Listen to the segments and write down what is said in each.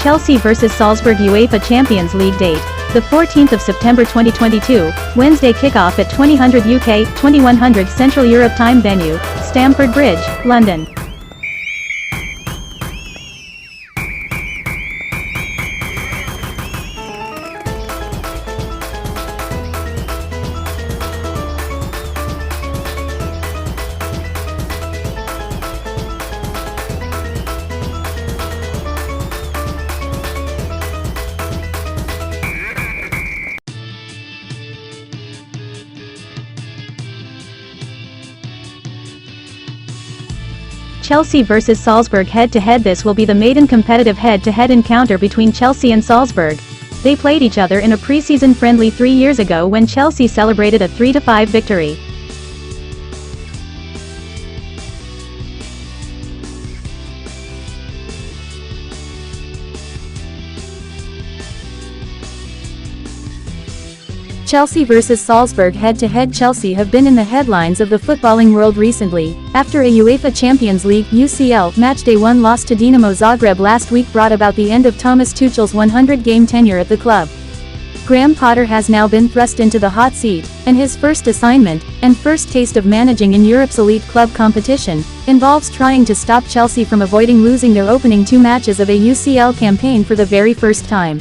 Chelsea vs Salzburg UEFA Champions League date, the 14th of September 2022, Wednesday kickoff at 2000 UK, 2100 Central Europe Time venue, Stamford Bridge, London. Chelsea vs Salzburg head-to-head. This will be the maiden competitive head-to-head encounter between Chelsea and Salzburg. They played each other in a pre-season friendly 3 years ago when Chelsea celebrated a 3-5 victory. Chelsea vs Salzburg head-to-head. Chelsea have been in the headlines of the footballing world recently, after a UEFA Champions League (UCL) matchday 1 loss to Dinamo Zagreb last week brought about the end of Thomas Tuchel's 100-game tenure at the club. Graham Potter has now been thrust into the hot seat, and his first assignment, and first taste of managing in Europe's elite club competition, involves trying to stop Chelsea from avoiding losing their opening 2 matches of a UCL campaign for the very first time.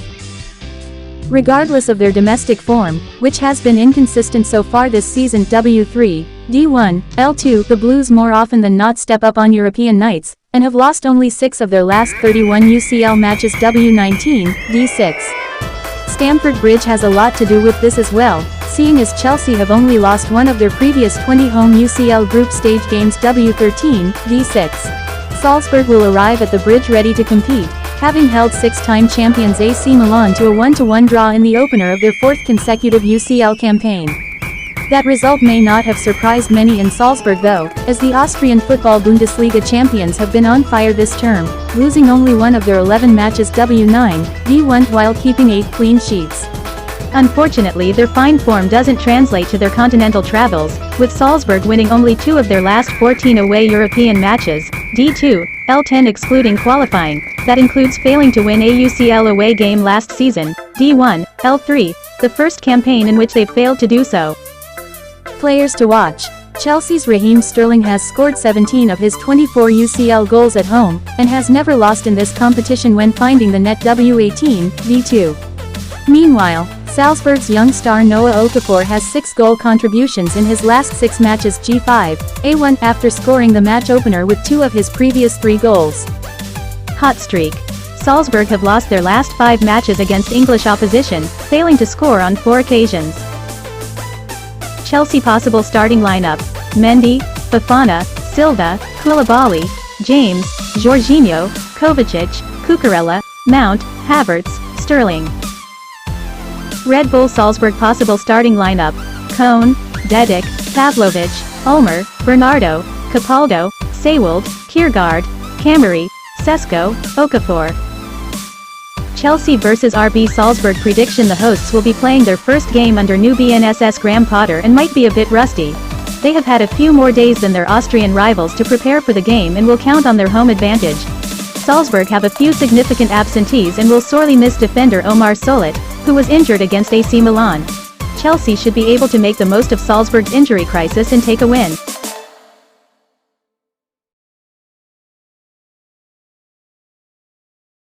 Regardless of their domestic form, which has been inconsistent so far this season, W3, D1, L2, the Blues more often than not step up on European nights, and have lost only 6 of their last 31 UCL matches. W19, D6. Stamford Bridge has a lot to do with this as well, seeing as Chelsea have only lost 1 of their previous 20 home UCL group stage games. W13, D6. Salzburg will arrive at the bridge ready to compete, having held 6-time champions AC Milan to a 1-1 draw in the opener of their 4th consecutive UCL campaign. That result may not have surprised many in Salzburg though, as the Austrian football Bundesliga champions have been on fire this term, losing only 1 of their 11 matches. W9, D1 while keeping 8 clean sheets. Unfortunately, their fine form doesn't translate to their continental travels, with Salzburg winning only 2 of their last 14 away European matches. D2, L10 excluding qualifying, that includes failing to win a UCL away game last season. D1, L3, the first campaign in which they've failed to do so. Players to watch. Chelsea's Raheem Sterling has scored 17 of his 24 UCL goals at home, and has never lost in this competition when finding the net. W18, D2. Meanwhile, Salzburg's young star Noah Okafor has 6 goal contributions in his last 6 matches. G5, A1 after scoring the match opener with 2 of his previous 3 goals. Hot streak. Salzburg have lost their last 5 matches against English opposition, failing to score on 4 occasions. Chelsea possible starting lineup: Mendy, Fofana, Silva, Koulibaly, James, Jorginho, Kovacic, Cucurella, Mount, Havertz, Sterling. Red Bull Salzburg possible starting lineup: Kohn, Dedic, Pavlovic, Ulmer, Bernardo, Capaldo, Seiwald, Kiergaard, Cameri, Sesko, Okafor. Chelsea vs RB Salzburg prediction: the hosts will be playing their first game under new BNSS Graham Potter and might be a bit rusty. They have had a few more days than their Austrian rivals to prepare for the game and will count on their home advantage. Salzburg have a few significant absentees and will sorely miss defender Omar Solet, who was injured against AC Milan. Chelsea should be able to make the most of Salzburg's injury crisis and take a win.